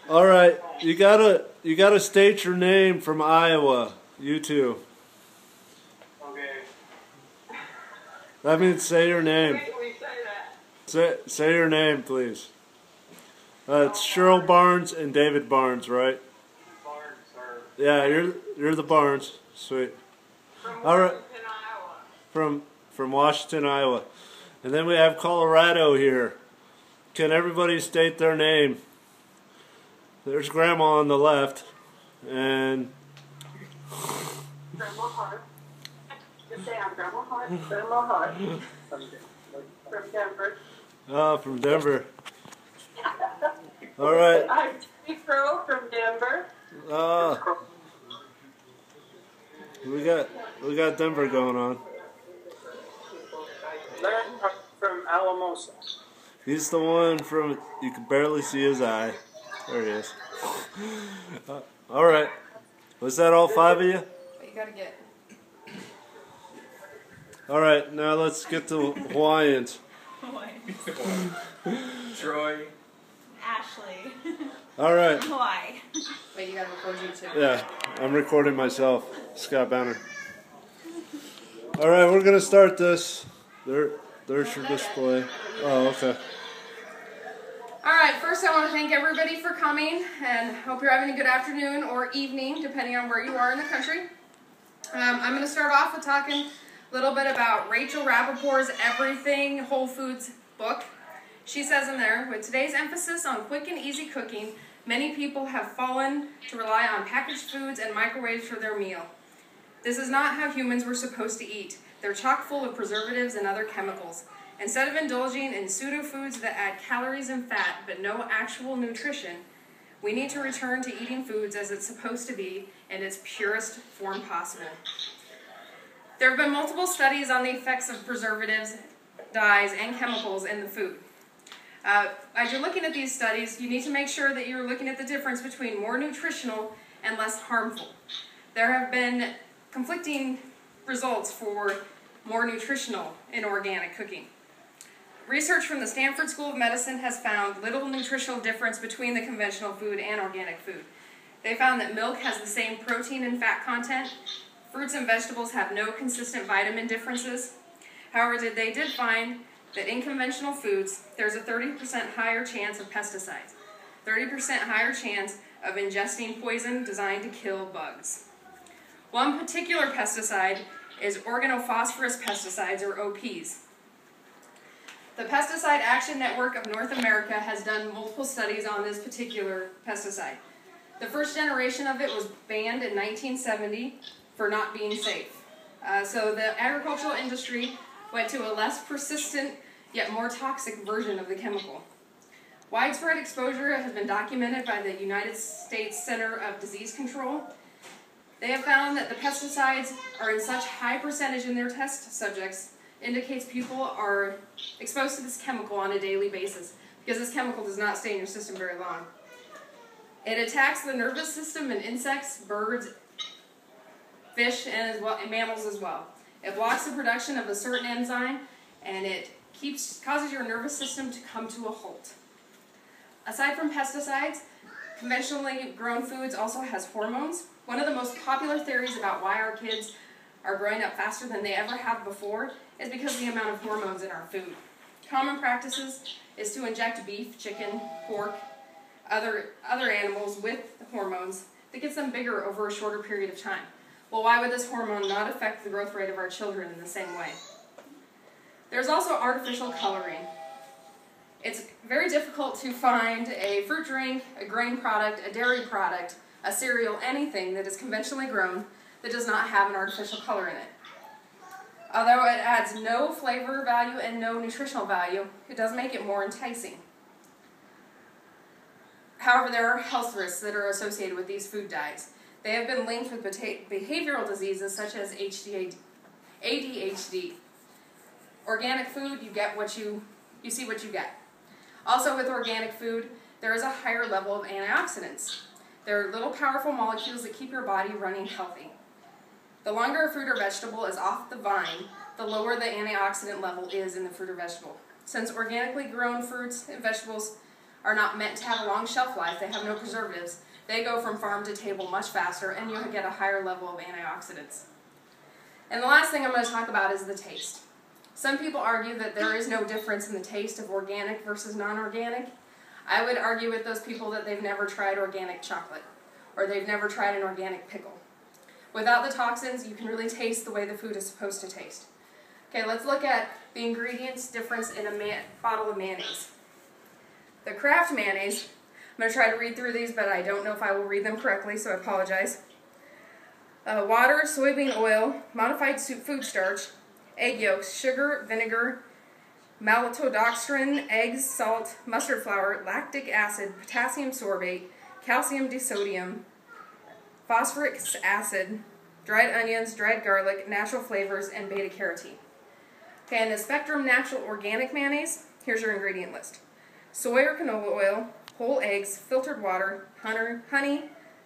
All right, you gotta state your name from Iowa. You too. Okay. That means say your name. Wait, we say that. Say your name, please. It's Cheryl Barnes and David Barnes, right? Barnes, sir. Yeah, you're the Barnes. Sweet. From All right. Washington, Iowa. From Washington, Iowa. And then we have Colorado here. Can everybody state their name? There's Grandma on the left. And Grandma Hart. Just say I'm Grandma Hart. Grandma Hart. From Denver. from Denver. All right. I'm Timmy Crow from Denver. We got Denver going on. Larry from Alamosa. He's the one from, you can barely see his eye. There he is. All right. Was that all 5 of you? But you gotta get. All right, now let's get to Hawaiians. Troy. Ashley. All right. Hawaii. Wait, you gotta record you too. Yeah, I'm recording myself, Scott Banner. All right, we're gonna start this. There's your display. Oh, okay. Alright, first I want to thank everybody for coming and hope you're having a good afternoon or evening, depending on where you are in the country. I'm going to start off with talking a little bit about Rachel Rappaport's Everything Whole Foods book. She says in there, with today's emphasis on quick and easy cooking, many people have fallen to rely on packaged foods and microwaves for their meal. This is not how humans were supposed to eat. They're chock full of preservatives and other chemicals. Instead of indulging in pseudo-foods that add calories and fat but no actual nutrition, we need to return to eating foods as it's supposed to be in its purest form possible. There have been multiple studies on the effects of preservatives, dyes, and chemicals in the food. As you're looking at these studies, you need to make sure that you're looking at the difference between more nutritional and less harmful. There have been conflicting results for more nutritional in organic cooking. Research from the Stanford School of Medicine has found little nutritional difference between the conventional food and organic food. They found that milk has the same protein and fat content. Fruits and vegetables have no consistent vitamin differences. However, they did find that in conventional foods, there's a 30% higher chance of pesticides, 30% higher chance of ingesting poison designed to kill bugs. One particular pesticide is organophosphorus pesticides, or OPs. The Pesticide Action Network of North America has done multiple studies on this particular pesticide. The first generation of it was banned in 1970 for not being safe. So the agricultural industry went to a less persistent yet more toxic version of the chemical. Widespread exposure has been documented by the United States Center of Disease Control. They have found that the pesticides are in such high percentage in their test subjects indicates people are exposed to this chemical on a daily basis because this chemical does not stay in your system very long. It attacks the nervous system in insects, birds, fish, and mammals as well. It blocks the production of a certain enzyme and it causes your nervous system to come to a halt. Aside from pesticides, conventionally grown foods also has hormones. One of the most popular theories about why our kids are growing up faster than they ever have before is because of the amount of hormones in our food. Common practices is to inject beef, chicken, pork, other animals with hormones that gets them bigger over a shorter period of time. Well, why would this hormone not affect the growth rate of our children in the same way? There's also artificial coloring. It's very difficult to find a fruit drink, a grain product, a dairy product, a cereal, anything that is conventionally grown that does not have an artificial color in it. Although it adds no flavor value and no nutritional value, it does make it more enticing. However, there are health risks that are associated with these food dyes. They have been linked with behavioral diseases such as ADHD. Organic food, you see what you get. Also with organic food, there is a higher level of antioxidants. There are little powerful molecules that keep your body running healthy. The longer a fruit or vegetable is off the vine, the lower the antioxidant level is in the fruit or vegetable. Since organically grown fruits and vegetables are not meant to have a long shelf life. They have no preservatives. They go from farm to table much faster, and you'll get a higher level of antioxidants. And the last thing I'm going to talk about is the taste. Some people argue that there is no difference in the taste of organic versus non-organic. I would argue with those people that they've never tried organic chocolate, or they've never tried an organic pickle. Without the toxins, you can really taste the way the food is supposed to taste. Okay, let's look at the ingredients difference in a bottle of mayonnaise. The Kraft mayonnaise, I'm going to try to read through these, but I don't know if I will read them correctly, so I apologize. Water, soybean oil, modified food starch, egg yolks, sugar, vinegar, maltodextrin, eggs, salt, mustard flour, lactic acid, potassium sorbate, calcium disodium, phosphoric acid, dried onions, dried garlic, natural flavors, and beta-carotene. Okay, and the Spectrum Natural Organic Mayonnaise, here's your ingredient list. Soy or canola oil, whole eggs, filtered water, honey,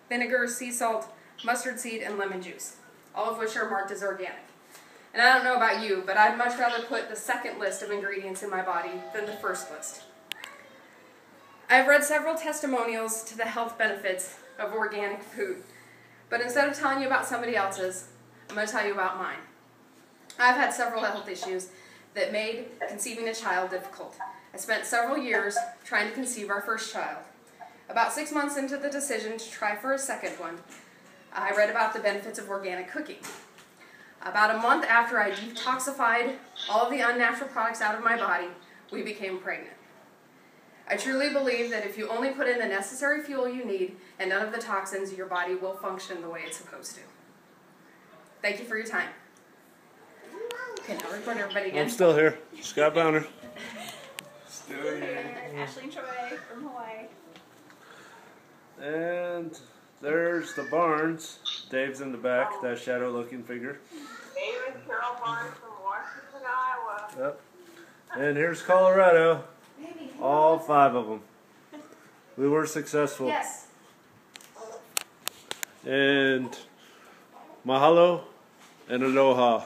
vinegar, sea salt, mustard seed, and lemon juice, all of which are marked as organic. And I don't know about you, but I'd much rather put the second list of ingredients in my body than the first list. I've read several testimonials to the health benefits of organic food, but instead of telling you about somebody else's, I'm going to tell you about mine. I've had several health issues that made conceiving a child difficult. I spent several years trying to conceive our first child. About 6 months into the decision to try for a second one, I read about the benefits of organic cooking. About a month after I detoxified all of the unnatural products out of my body, we became pregnant. I truly believe that if you only put in the necessary fuel you need and none of the toxins, your body will function the way it's supposed to. Thank you for your time. Okay, now record everybody again. I'm still here. Scott Bowner. Still here. Ashley and Troy from Hawaii. And there's the Barnes. Dave's in the back, that shadow-looking figure. David Carol Barnes from Washington, Iowa. Yep. And here's Colorado. All 5 of them. We were successful. Yes. And mahalo and aloha.